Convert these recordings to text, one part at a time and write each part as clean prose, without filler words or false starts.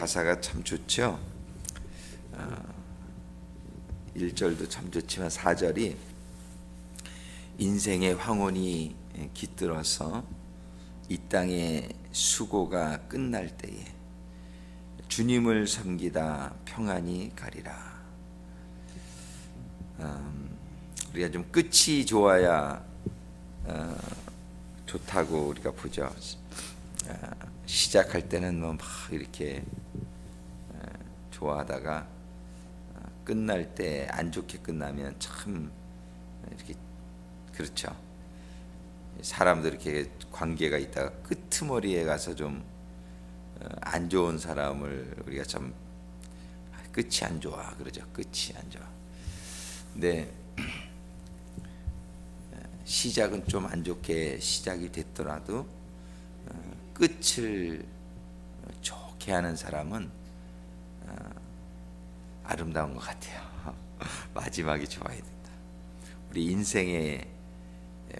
가사가 참 좋죠. 1절도 참 좋지만 4절이 인생의 황혼이 깃들어서 이 땅의 수고가 끝날 때에 주님을 섬기다 평안히 가리라. 우리가 좀 끝이 좋아야 좋다고 우리가 보죠. 시작할 때는 뭐 막 이렇게 좋아하다가 끝날 때 안 좋게 끝나면 참 이렇게 그렇죠. 사람도 이렇게 관계가 있다가 끄트머리에 가서 좀 안 좋은 사람을 우리가 참 끝이 안 좋아 그러죠. 끝이 안 좋아. 근데 시작은 좀 안 좋게 시작이 됐더라도 끝을 좋게 하는 사람은 아름다운 것 같아요. 마지막이 좋아야 된다. 우리 인생의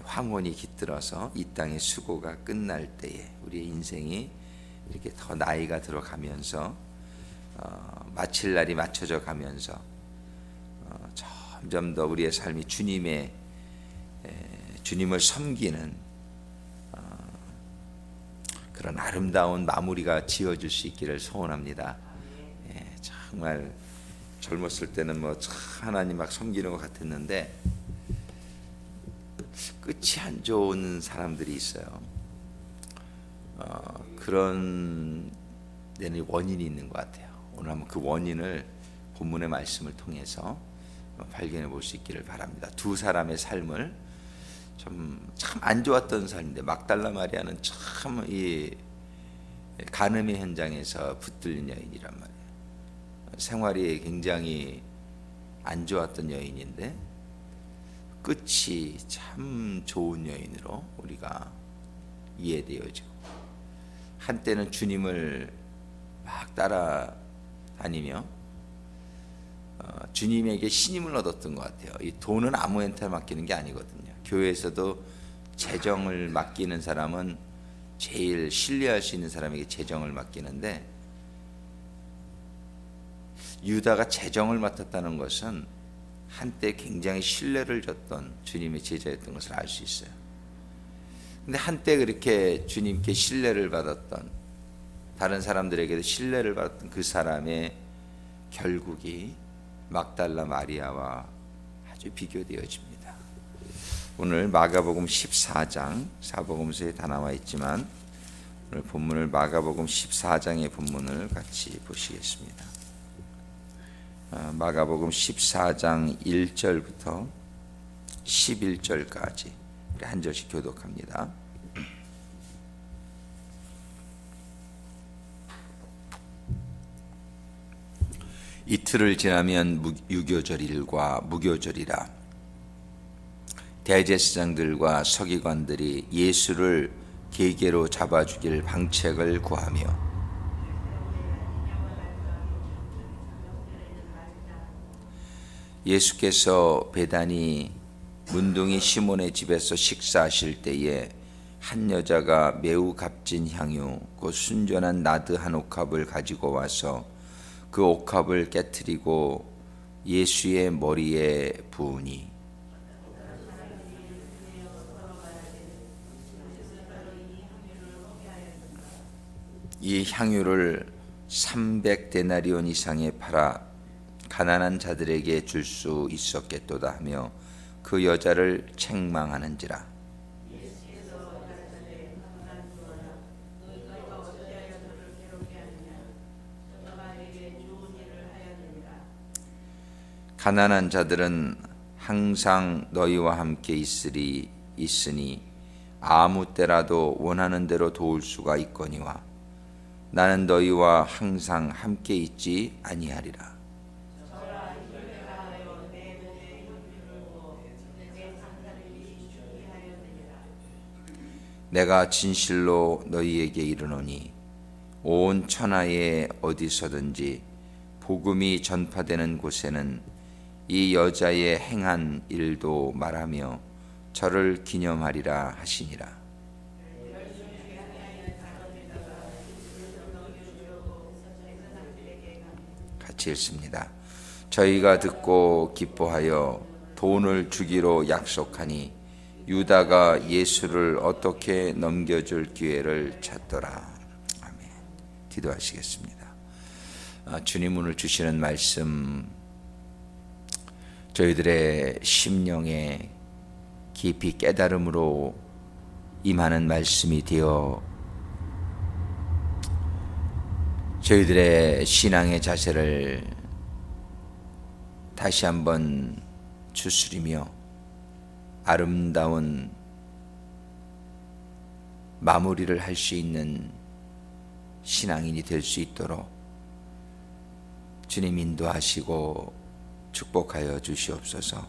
황혼이 깃들어서 이 땅의 수고가 끝날 때에 우리의 인생이 이렇게 더 나이가 들어가면서 마칠 날이 맞춰져 가면서 점점 더 우리의 삶이 주님을 섬기는 그런 아름다운 마무리가 지어질 수 있기를 소원합니다. 정말 젊었을 때는 뭐 하나님 막 섬기는 것 같았는데 끝이 안 좋은 사람들이 있어요. 그런 데는 원인이 있는 것 같아요. 오늘 한번 그 원인을 본문의 말씀을 통해서 발견해 볼 수 있기를 바랍니다. 두 사람의 삶을 참 안 좋았던 삶인데 막달라 마리아는 참 이 간음의 현장에서 붙들린 여인이란 말이에요. 생활이 굉장히 안 좋았던 여인인데 끝이 참 좋은 여인으로 우리가 이해되어지고 한때는 주님을 막 따라다니며 주님에게 신임을 얻었던 것 같아요. 이 돈은 아무한테 맡기는 게 아니거든요. 교회에서도 재정을 맡기는 사람은 제일 신뢰할 수 있는 사람에게 재정을 맡기는데 유다가 재정을 맡았다는 것은 한때 굉장히 신뢰를 줬던 주님의 제자였던 것을 알 수 있어요. 근데 한때 그렇게 주님께 신뢰를 받았던 다른 사람들에게도 신뢰를 받았던 그 사람의 결국이 막달라 마리아와 아주 비교되어집니다. 오늘 마가복음 14장 사복음서에 다 나와 있지만 오늘 본문을 마가복음 14장의 본문을 같이 보시겠습니다. 마가복음 14장 1절부터 11절까지 한 절씩 교독합니다. 이틀을 지나면 유교절일과 무교절이라 대제사장들과 서기관들이 예수를 계계로 잡아 죽일 방책을 구하며 예수께서 베다니 문둥이 시몬의 집에서 식사하실 때에 한 여자가 매우 값진 향유 곧 순전한 나드 한 옥합을 가지고 와서 그 옥합을 깨트리고 예수의 머리에 부으니 이 향유를 300데나리온 이상에 팔아 가난한 자들에게 줄 수 있었겠도다 하며 그 여자를 책망하는지라. 가난한 자들은 항상 너희와 함께 있으니 아무 때라도 원하는 대로 도울 수가 있거니와 나는 너희와 항상 함께 있지 아니하리라. 내가 진실로 너희에게 이르노니 온 천하에 어디서든지 복음이 전파되는 곳에는 이 여자의 행한 일도 말하며 저를 기념하리라 하시니라. 같이 읽습니다. 저희가 듣고 기뻐하여 돈을 주기로 약속하니 유다가 예수를 어떻게 넘겨줄 기회를 찾더라. 아멘. 기도하시겠습니다. 주님 오늘 주시는 말씀 저희들의 심령에 깊이 깨달음으로 임하는 말씀이 되어 저희들의 신앙의 자세를 다시 한번 추스리며 아름다운 마무리를 할 수 있는 신앙인이 될 수 있도록 주님 인도하시고 축복하여 주시옵소서.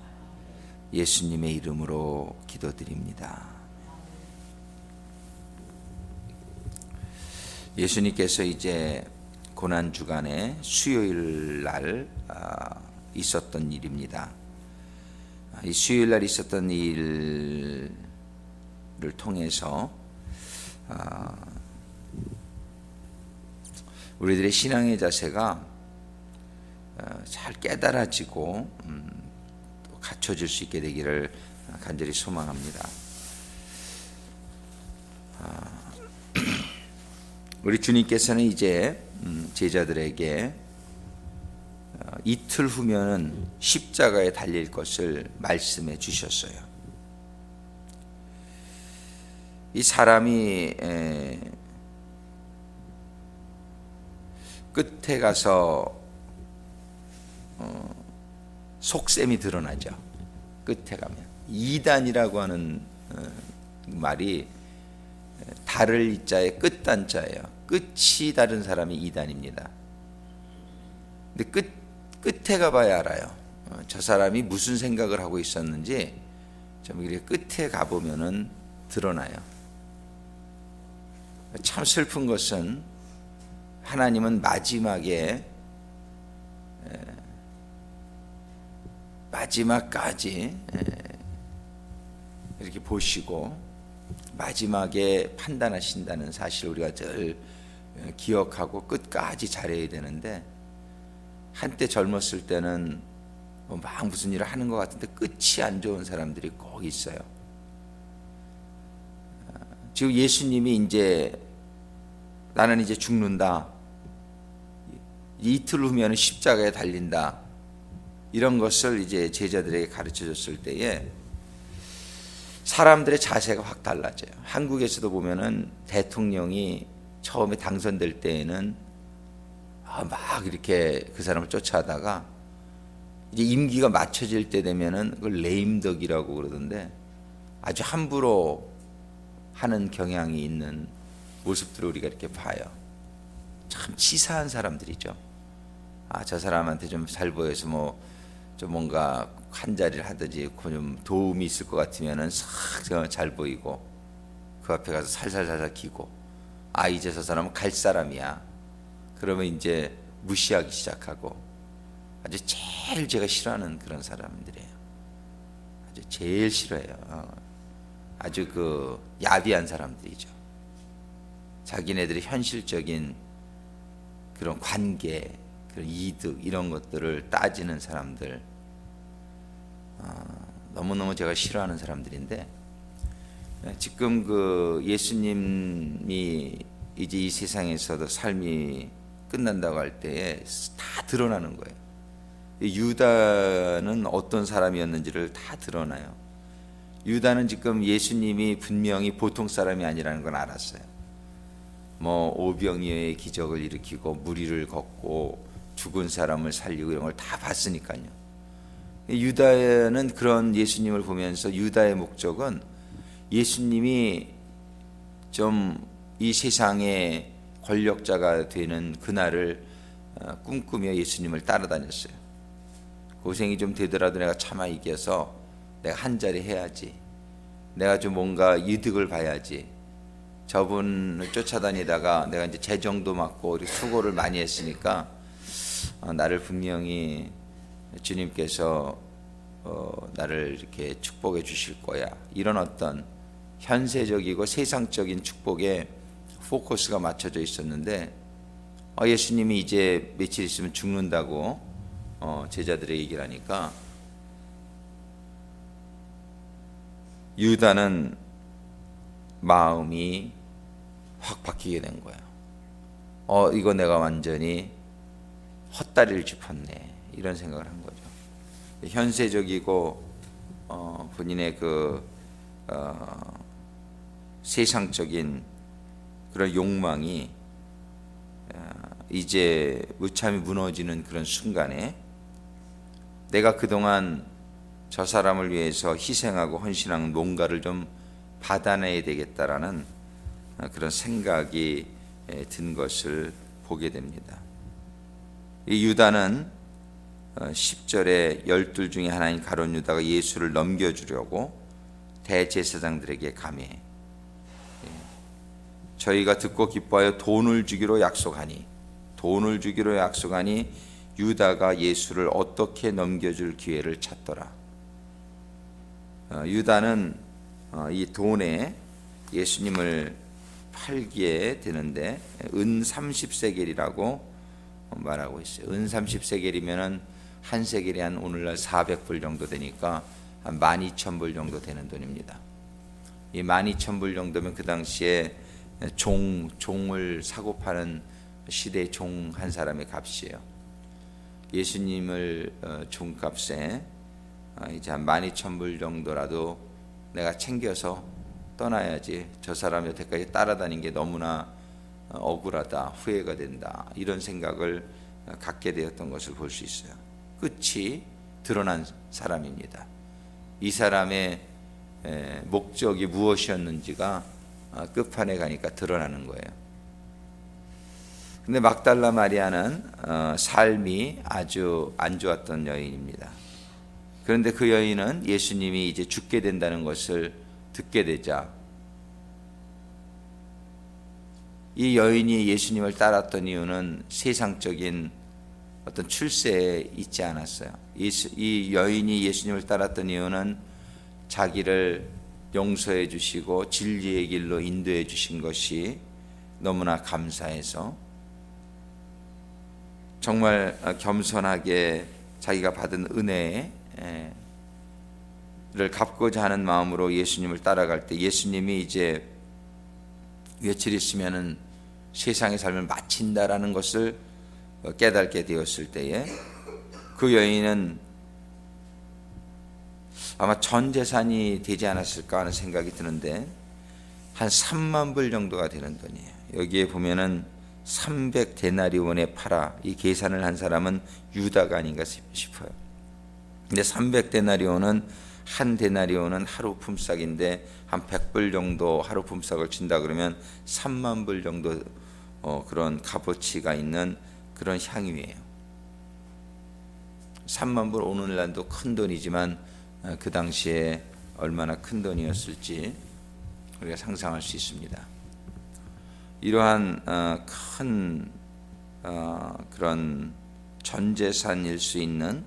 예수님의 이름으로 기도드립니다. 예수님께서 이제 고난주간에 수요일 날 있었던 일입니다. 이 수요일 날 있었던 일을 통해서 우리들의 신앙의 자세가 잘 깨달아지고 또 갖춰질 수 있게 되기를 간절히 소망합니다. 우리 주님께서는 이제 제자들에게 이틀 후면은 십자가에 달릴 것을 말씀해 주셨어요. 이 사람이 끝에 가서 속셈이 드러나죠. 끝에 가면 이단이라고 하는 말이 다를 이자의 끝단자예요. 끝이 다른 사람이 이단입니다. 근데 끝에 가봐야 알아요. 저 사람이 무슨 생각을 하고 있었는지 좀 이렇게 끝에 가보면은 드러나요. 참 슬픈 것은 하나님은 마지막까지 이렇게 보시고 마지막에 판단하신다는 사실 우리가 늘 기억하고 끝까지 잘해야 되는데 한때 젊었을 때는 막 무슨 일을 하는 것 같은데 끝이 안 좋은 사람들이 꼭 있어요. 지금 예수님이 이제 나는 이제 죽는다, 이틀 후면 십자가에 달린다, 이런 것을 이제 제자들에게 가르쳐 줬을 때에 사람들의 자세가 확 달라져요. 한국에서도 보면은 대통령이 처음에 당선될 때에는 막 이렇게 그 사람을 쫓아하다가 이제 임기가 맞춰질 때 되면은 그걸 레임덕이라고 그러던데 아주 함부로 하는 경향이 있는 모습들을 우리가 이렇게 봐요. 참 치사한 사람들이죠. 저 사람한테 좀 잘 보여서 좀 뭔가 한 자리를 하든지 좀 도움이 있을 것 같으면은 싹 잘 보이고 그 앞에 가서 살살살살 기고 이제 저 사람은 갈 사람이야. 그러면 이제 무시하기 시작하고 아주 제일 제가 싫어하는 그런 사람들이에요. 아주 제일 싫어해요. 아주 그 야비한 사람들이죠. 자기네들의 현실적인 그런 관계, 그런 이득 이런 것들을 따지는 사람들, 너무너무 제가 싫어하는 사람들인데 지금 그 예수님이 이제 이 세상에서도 삶이 끝난다고 할 때에 다 드러나는 거예요. 유다는 어떤 사람이었는지를 다 드러나요. 유다는 지금 예수님이 분명히 보통 사람이 아니라는 건 알았어요. 오병이어의 기적을 일으키고 무리를 걷고 죽은 사람을 살리고 이런 걸 다 봤으니까요. 유다는 그런 예수님을 보면서 유다의 목적은 예수님이 좀 이 세상의 권력자가 되는 그날을 꿈꾸며 예수님을 따라다녔어요. 고생이 좀 되더라도 내가 참아 이겨서 내가 한 자리 해야지, 내가 좀 뭔가 이득을 봐야지, 저분을 쫓아다니다가 내가 이제 재정도 맡고 수고를 많이 했으니까 나를 분명히 주님께서 나를 이렇게 축복해 주실 거야, 이런 어떤 현세적이고 세상적인 축복에 포커스가 맞춰져 있었는데 예수님이 이제 며칠 있으면 죽는다고 제자들에게 얘기를 하니까 유다는 마음이 확 바뀌게 된 거예요. 이거 내가 완전히 헛다리를 짚었네, 이런 생각을 한 거죠. 현세적이고 본인의 세상적인 그런 욕망이 이제 무참히 무너지는 그런 순간에 내가 그동안 저 사람을 위해서 희생하고 헌신한 뭔가를 좀 받아내야 되겠다라는 그런 생각이 든 것을 보게 됩니다. 이 유다는 10절에 12 중에 하나인 가룟 유다가 예수를 넘겨주려고 대제사장들에게 감히 저희가 듣고 기뻐하여 돈을 주기로 약속하니 유다가 예수를 어떻게 넘겨줄 기회를 찾더라. 유다는 이 돈에 예수님을 팔게 되는데 은 30세겔이라고 말하고 있어요. 은 30세겔이면은 한 세겔이 한 오늘날 400불 정도 되니까 한 12,000불 정도 되는 돈입니다. 이 12,000불 정도면 그 당시에 종을 사고 파는 시대의 종 한 사람의 값이에요. 예수님을 종값에 이제 한 12,000불 정도라도 내가 챙겨서 떠나야지, 저 사람 여태까지 따라다닌 게 너무나 억울하다, 후회가 된다, 이런 생각을 갖게 되었던 것을 볼 수 있어요. 끝이 드러난 사람입니다. 이 사람의 목적이 무엇이었는지가 끝판에 가니까 드러나는 거예요. 근데 막달라 마리아는 삶이 아주 안 좋았던 여인입니다. 그런데 그 여인은 예수님이 이제 죽게 된다는 것을 듣게 되자 이 여인이 예수님을 따랐던 이유는 세상적인 어떤 출세에 있지 않았어요. 이 여인이 예수님을 따랐던 이유는 자기를 용서해 주시고 진리의 길로 인도해 주신 것이 너무나 감사해서 정말 겸손하게 자기가 받은 은혜를 갚고자 하는 마음으로 예수님을 따라갈 때 예수님이 이제 며칠 있으면은 세상의 삶을 마친다라는 것을 깨닫게 되었을 때에 그 여인은 아마 전 재산이 되지 않았을까 하는 생각이 드는데 한 3만 불 정도가 되는 돈이에요. 여기에 보면은 300데나리온에 팔아, 이 계산을 한 사람은 유다가 아닌가 싶어요. 근데 300데나리온은 한 데나리온은 하루 품삯인데 한 100불 정도 하루 품삯을 친다 그러면 3만 불 정도 그런 값어치가 있는 그런 향유예요. 3만 불 오늘날도 큰 돈이지만 그 당시에 얼마나 큰 돈이었을지 우리가 상상할 수 있습니다. 이러한 큰 그런 전 재산일 수 있는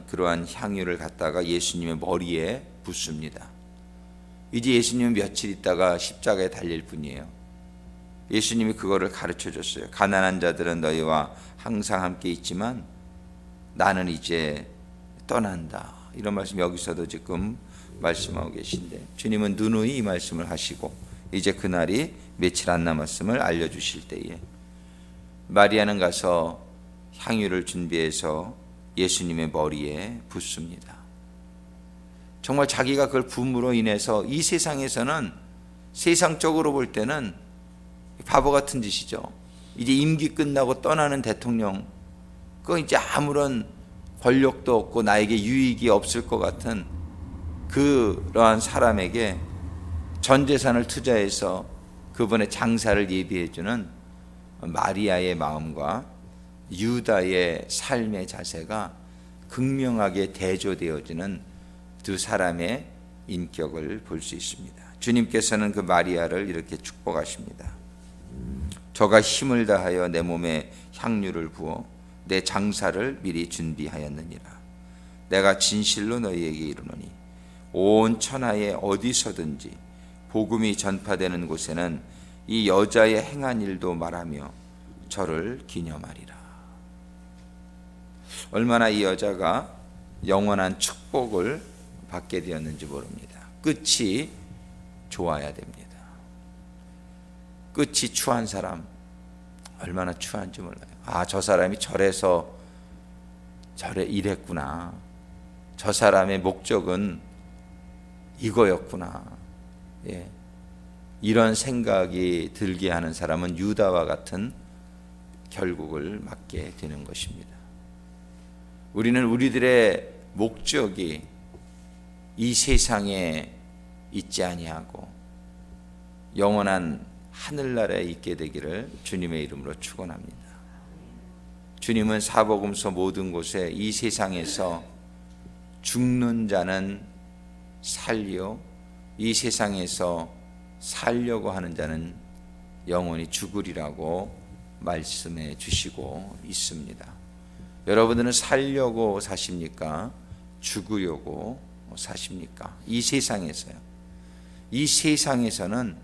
그러한 향유를 갖다가 예수님의 머리에 붓습니다. 이제 예수님은 며칠 있다가 십자가에 달릴 뿐이에요. 예수님이 그거를 가르쳐 줬어요. 가난한 자들은 너희와 항상 함께 있지만 나는 이제 떠난다. 이런 말씀 여기서도 지금 말씀하고 계신데 주님은 누누이 이 말씀을 하시고 이제 그날이 며칠 안 남았음을 알려주실 때에 마리아는 가서 향유를 준비해서 예수님의 머리에 붓습니다. 정말 자기가 그걸 부음으로 인해서 이 세상에서는 세상적으로 볼 때는 바보 같은 짓이죠. 이제 임기 끝나고 떠나는 대통령, 그거 이제 아무런 권력도 없고 나에게 유익이 없을 것 같은 그러한 사람에게 전 재산을 투자해서 그분의 장사를 예비해주는 마리아의 마음과 유다의 삶의 자세가 극명하게 대조되어지는 두 사람의 인격을 볼 수 있습니다. 주님께서는 그 마리아를 이렇게 축복하십니다. 저가 힘을 다하여 내 몸에 향유를 부어 내 장사를 미리 준비하였느니라. 내가 진실로 너희에게 이르노니 온 천하에 저를 기념하리라. 얼마나 이 여자가 영원한 축복을 받게 되었는지 모릅니다. 끝이 좋아야 됩니다. 끝이 추한 사람 얼마나 추한지 몰라요. 아, 저 사람이 저래서 저래 이랬구나. 저 사람의 목적은 이거였구나. 예. 이런 생각이 들게 하는 사람은 유다와 같은 결국을 맞게 되는 것입니다. 우리는 우리들의 목적이 이 세상에 있지 아니하고 영원한 하늘나라에 있게 되기를 주님의 이름으로 축원합니다. 주님은 사복음서 모든 곳에 이 세상에서 죽는 자는 살려, 이 세상에서 살려고 하는 자는 영원히 죽으리라고 말씀해 주시고 있습니다. 여러분들은 살려고 사십니까? 죽으려고 사십니까? 이 세상에서요. 이 세상에서는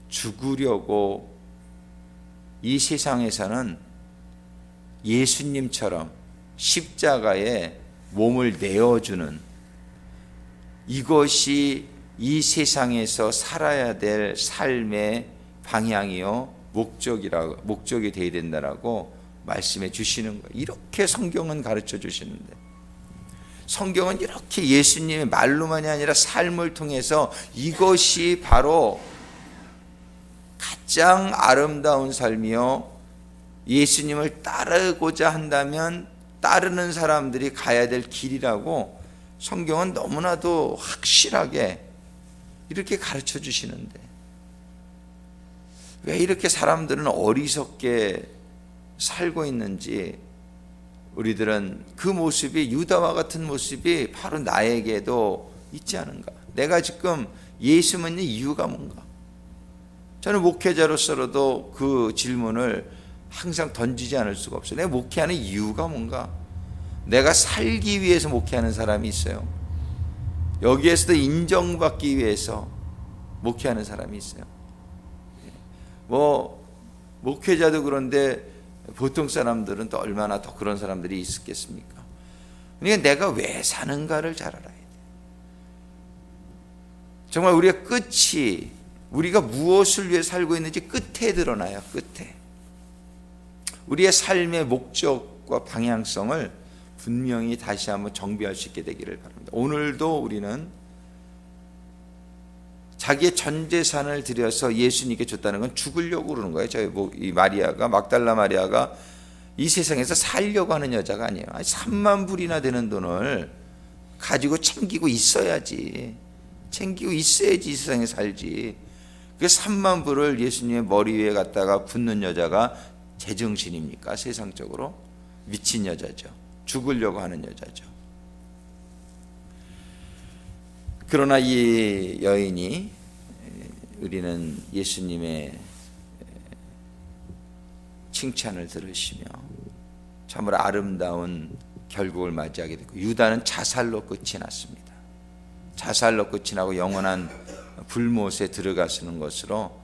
죽으려고, 이 세상에서는 예수님처럼 십자가에 몸을 내어주는, 이것이 이 세상에서 살아야 될 삶의 방향이요 목적이 되어야 된다라고 말씀해 주시는 거예요. 이렇게 성경은 가르쳐 주시는데, 성경은 이렇게 예수님의 말로만이 아니라 삶을 통해서 이것이 바로 가장 아름다운 삶이요, 예수님을 따르고자 한다면 따르는 사람들이 가야 될 길이라고 성경은 너무나도 확실하게 이렇게 가르쳐 주시는데, 왜 이렇게 사람들은 어리석게 살고 있는지, 우리들은 그 모습이, 유다와 같은 모습이 바로 나에게도 있지 않은가? 내가 지금 예수 믿는 이유가 뭔가? 저는 목회자로서도 그 질문을 항상 던지지 않을 수가 없어요. 내가 목회하는 이유가 뭔가? 내가 살기 위해서 목회하는 사람이 있어요. 여기에서도 인정받기 위해서 목회하는 사람이 있어요. 목회자도 그런데 보통 사람들은 또 얼마나 더 그런 사람들이 있겠습니까? 그러니까 내가 왜 사는가를 잘 알아야 돼. 정말 우리가 끝이, 우리가 무엇을 위해 살고 있는지 끝에 드러나요. 끝에 우리의 삶의 목적과 방향성을 분명히 다시 한번 정비할 수 있게 되기를 바랍니다. 오늘도 우리는 자기의 전 재산을 들여서 예수님께 줬다는 건 죽으려고 그러는 거예요. 이 마리아가, 막달라 마리아가 이 세상에서 살려고 하는 여자가 아니에요. 3만 불이나 되는 돈을 가지고 챙기고 있어야지. 챙기고 있어야지 이 세상에 살지. 그 3만 불을 예수님의 머리 위에 갖다가 붓는 여자가 제정신입니까? 세상적으로 미친 여자죠. 죽으려고 하는 여자죠. 그러나 이 여인이, 우리는 예수님의 칭찬을 들으시며 참으로 아름다운 결국을 맞이하게 됐고, 유다는 자살로 끝이 났습니다. 자살로 끝이 나고 영원한 불못에 들어가시는 것으로,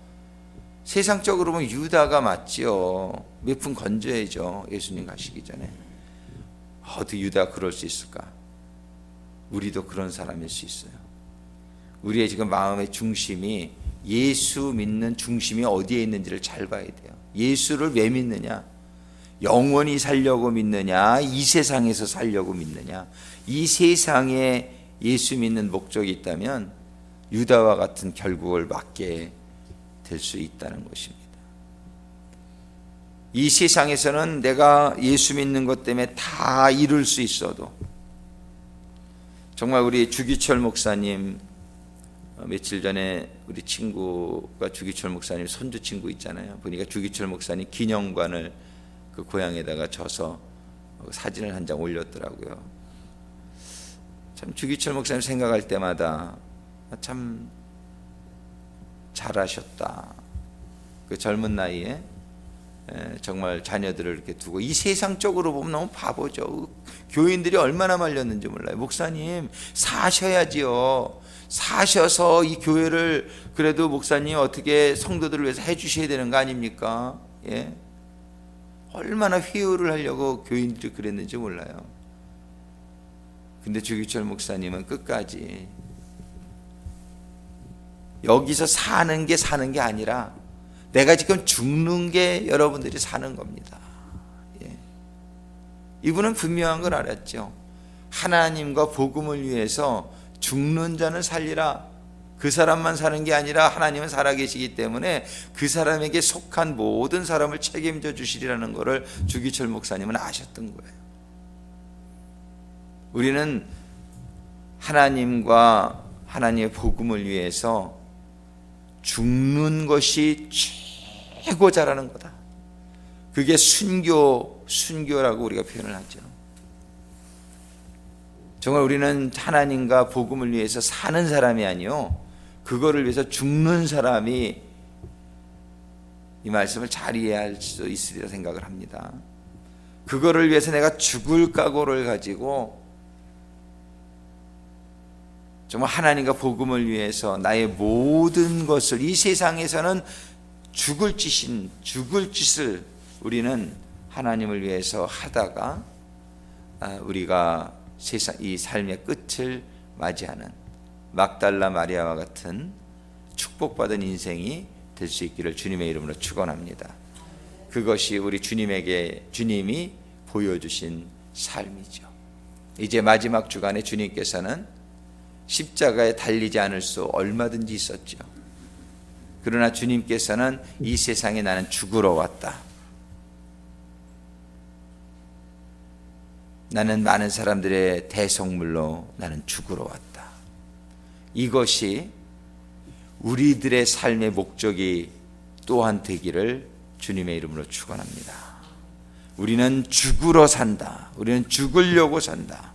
세상적으로 보면 유다가 맞지요. 몇 푼 건져야죠. 예수님 가시기 전에. 어떻게 유다가 그럴 수 있을까? 우리도 그런 사람일 수 있어요. 우리의 지금 마음의 중심이, 예수 믿는 중심이 어디에 있는지를 잘 봐야 돼요. 예수를 왜 믿느냐? 영원히 살려고 믿느냐? 이 세상에서 살려고 믿느냐? 이 세상에 예수 믿는 목적이 있다면 유다와 같은 결국을 맞게 될 수 있다는 것입니다. 이 세상에서는 내가 예수 믿는 것 때문에 다 이룰 수 있어도, 정말 우리 주기철 목사님, 며칠 전에 우리 친구가 주기철 목사님 손주 친구 있잖아요. 보니까 주기철 목사님 기념관을 그 고향에다가 져서 사진을 한 장 올렸더라고요. 참 주기철 목사님 생각할 때마다 참 잘하셨다. 그 젊은 나이에 정말 자녀들을 이렇게 두고, 이 세상적으로 보면 너무 바보죠. 교인들이 얼마나 말렸는지 몰라요. 목사님 사셔야지요. 사셔서 이 교회를 그래도 목사님 어떻게 성도들을 위해서 해주셔야 되는 거 아닙니까? 예? 얼마나 회유를 하려고 교인들이 그랬는지 몰라요. 근데 주기철 목사님은 끝까지 여기서 사는 게 아니라 내가 지금 죽는 게 여러분들이 사는 겁니다. 예. 이분은 분명한 걸 알았죠. 하나님과 복음을 위해서 죽는 자는 살리라. 그 사람만 사는 게 아니라 하나님은 살아계시기 때문에 그 사람에게 속한 모든 사람을 책임져 주시리라는 것을 주기철 목사님은 아셨던 거예요. 우리는 하나님과 하나님의 복음을 위해서 죽는 것이 최고 잘하는 거다. 그게 순교라고 우리가 표현을 하죠. 정말 우리는 하나님과 복음을 위해서 사는 사람이 아니요, 그거를 위해서 죽는 사람이 이 말씀을 잘 이해할 수 있으리라 생각을 합니다. 그거를 위해서 내가 죽을 각오를 가지고 정말 하나님과 복음을 위해서 나의 모든 것을, 이 세상에서는 죽을 짓을 우리는 하나님을 위해서 하다가 우리가 이 삶의 끝을 맞이하는 막달라 마리아와 같은 축복받은 인생이 될 수 있기를 주님의 이름으로 축원합니다. 그것이 우리 주님이 보여주신 삶이죠. 이제 마지막 주간에 주님께서는 십자가에 달리지 않을 수 얼마든지 있었죠. 그러나 주님께서는 이 세상에 나는 죽으러 왔다. 나는 많은 사람들의 대속물로 나는 죽으러 왔다. 이것이 우리들의 삶의 목적이 또한 되기를 주님의 이름으로 축원합니다. 우리는 죽으러 산다. 우리는 죽으려고 산다.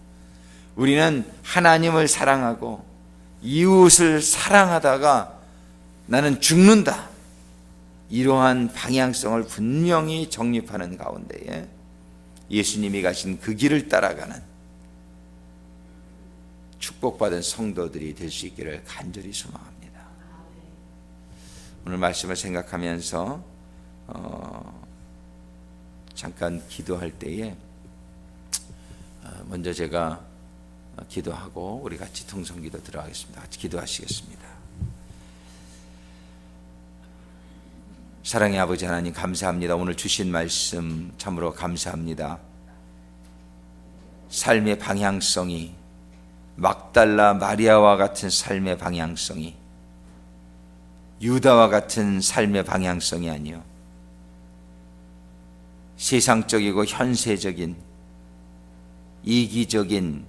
우리는 하나님을 사랑하고 이웃을 사랑하다가 나는 죽는다. 이러한 방향성을 분명히 정립하는 가운데에 예수님이 가신 그 길을 따라가는 축복받은 성도들이 될 수 있기를 간절히 소망합니다. 오늘 말씀을 생각하면서 잠깐 기도할 때에 먼저 제가 기도하고 우리 같이 통성기도 들어가겠습니다. 같이 기도하시겠습니다. 사랑의 아버지 하나님, 감사합니다. 오늘 주신 말씀 참으로 감사합니다. 삶의 방향성이 막달라 마리아와 같은 삶의 방향성이, 유다와 같은 삶의 방향성이 아니요, 세상적이고 현세적인 이기적인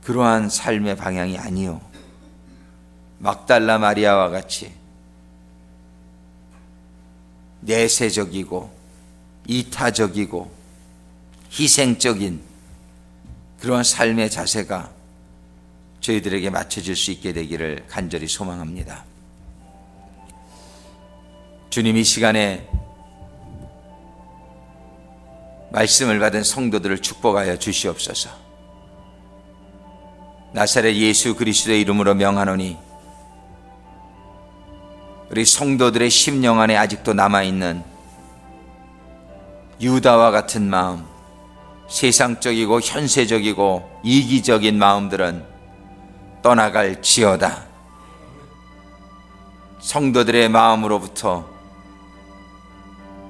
그러한 삶의 방향이 아니요, 막달라 마리아와 같이 내세적이고 이타적이고 희생적인 그러한 삶의 자세가 저희들에게 맞춰질 수 있게 되기를 간절히 소망합니다. 주님, 이 시간에 말씀을 받은 성도들을 축복하여 주시옵소서. 나사렛 예수 그리스도의 이름으로 명하노니 우리 성도들의 심령 안에 아직도 남아있는 유다와 같은 마음, 세상적이고 현세적이고 이기적인 마음들은 떠나갈지어다. 성도들의 마음으로부터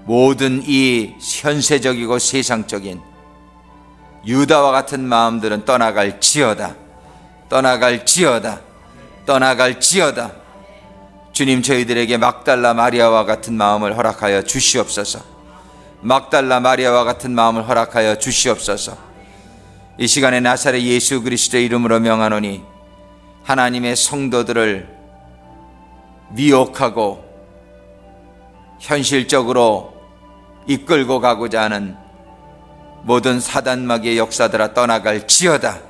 모든 이 현세적이고 세상적인 유다와 같은 마음들은 떠나갈지어다. 떠나갈지어다. 떠나갈지어다. 주님, 저희들에게 막달라 마리아와 같은 마음을 허락하여 주시옵소서. 막달라 마리아와 같은 마음을 허락하여 주시옵소서. 이 시간에 나사렛 예수 그리스도의 이름으로 명하노니 하나님의 성도들을 미혹하고 현실적으로 이끌고 가고자 하는 모든 사단마귀의 역사들아 떠나갈지어다.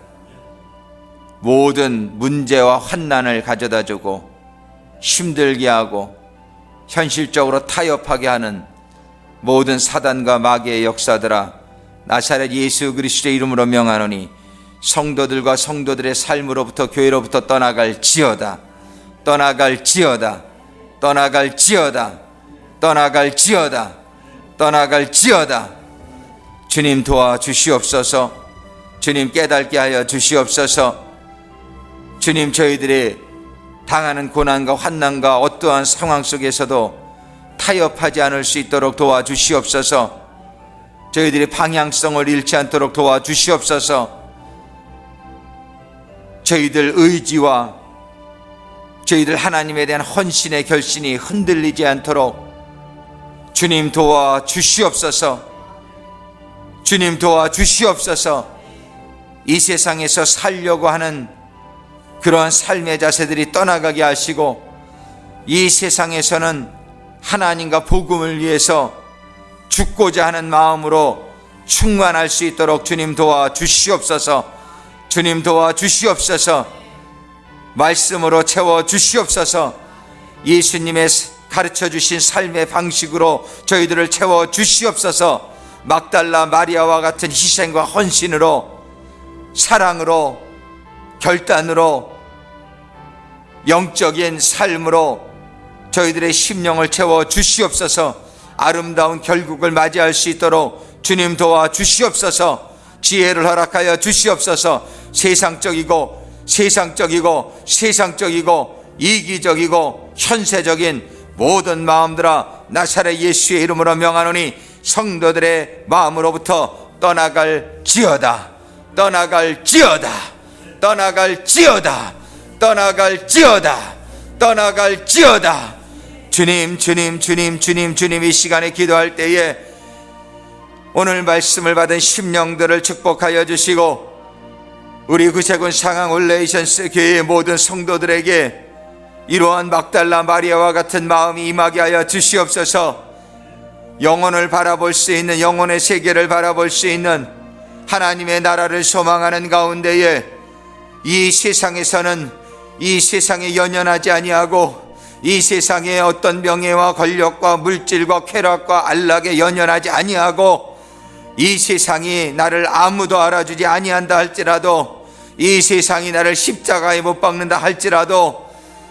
모든 문제와 환난을 가져다주고 힘들게 하고 현실적으로 타협하게 하는 모든 사단과 마귀의 역사들아 나사렛 예수 그리스도의 이름으로 명하노니 성도들과 성도들의 삶으로부터 교회로부터 떠나갈지어다. 떠나갈지어다. 떠나갈지어다. 떠나갈지어다. 떠나갈지어다. 주님 도와주시옵소서. 주님 깨닫게 하여 주시옵소서. 주님 저희들이 당하는 고난과 환난과 어떠한 상황 속에서도 타협하지 않을 수 있도록 도와주시옵소서. 저희들이 방향성을 잃지 않도록 도와주시옵소서. 저희들 의지와 저희들 하나님에 대한 헌신의 결신이 흔들리지 않도록 주님 도와주시옵소서. 주님 도와주시옵소서. 이 세상에서 살려고 하는 그러한 삶의 자세들이 떠나가게 하시고, 이 세상에서는 하나님과 복음을 위해서 죽고자 하는 마음으로 충만할 수 있도록 주님 도와주시옵소서. 주님 도와주시옵소서. 말씀으로 채워주시옵소서. 예수님의 가르쳐주신 삶의 방식으로 저희들을 채워주시옵소서. 막달라 마리아와 같은 희생과 헌신으로, 사랑으로, 결단으로, 영적인 삶으로 저희들의 심령을 채워주시옵소서. 아름다운 결국을 맞이할 수 있도록 주님 도와주시옵소서. 지혜를 허락하여 주시옵소서. 세상적이고 이기적이고 현세적인 모든 마음들아, 나사렛 예수의 이름으로 명하노니 성도들의 마음으로부터 떠나갈지어다. 떠나갈지어다. 떠나갈지어다. 떠나갈지어다. 떠나갈지어다. 주님 이 시간에 기도할 때에 오늘 말씀을 받은 심령들을 축복하여 주시고, 우리 구세군 상황 올레이션스 교회의 모든 성도들에게 이러한 막달라 마리아와 같은 마음이 임하게 하여 주시옵소서. 영혼을 바라볼 수 있는, 영혼의 세계를 바라볼 수 있는, 하나님의 나라를 소망하는 가운데에 이 세상에서는 이 세상에 연연하지 아니하고, 이 세상의 어떤 명예와 권력과 물질과 쾌락과 안락에 연연하지 아니하고, 이 세상이 나를 아무도 알아주지 아니한다 할지라도, 이 세상이 나를 십자가에 못 박는다 할지라도,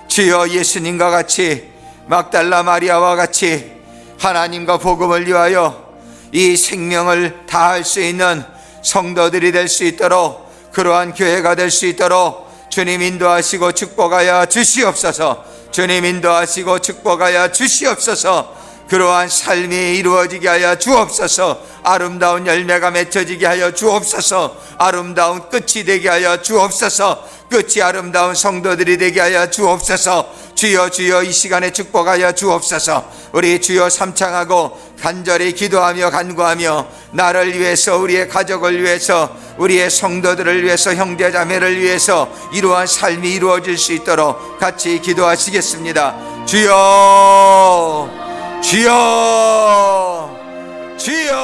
주여 예수님과 같이, 막달라 마리아와 같이 하나님과 복음을 위하여 이 생명을 다할 수 있는 성도들이 될 수 있도록, 그러한 교회가 될 수 있도록 주님 인도하시고 축복하여 주시옵소서. 주님 인도하시고 축복하여 주시옵소서. 그러한 삶이 이루어지게 하여 주옵소서. 아름다운 열매가 맺혀지게 하여 주옵소서. 아름다운 끝이 되게 하여 주옵소서. 끝이 아름다운 성도들이 되게 하여 주옵소서. 주여 주여 이 시간에 축복하여 주옵소서. 우리 주여 삼창하고 간절히 기도하며 간구하며, 나를 위해서, 우리의 가족을 위해서, 우리의 성도들을 위해서, 형제자매를 위해서 이러한 삶이 이루어질 수 있도록 같이 기도하시겠습니다. 주여 주여 주여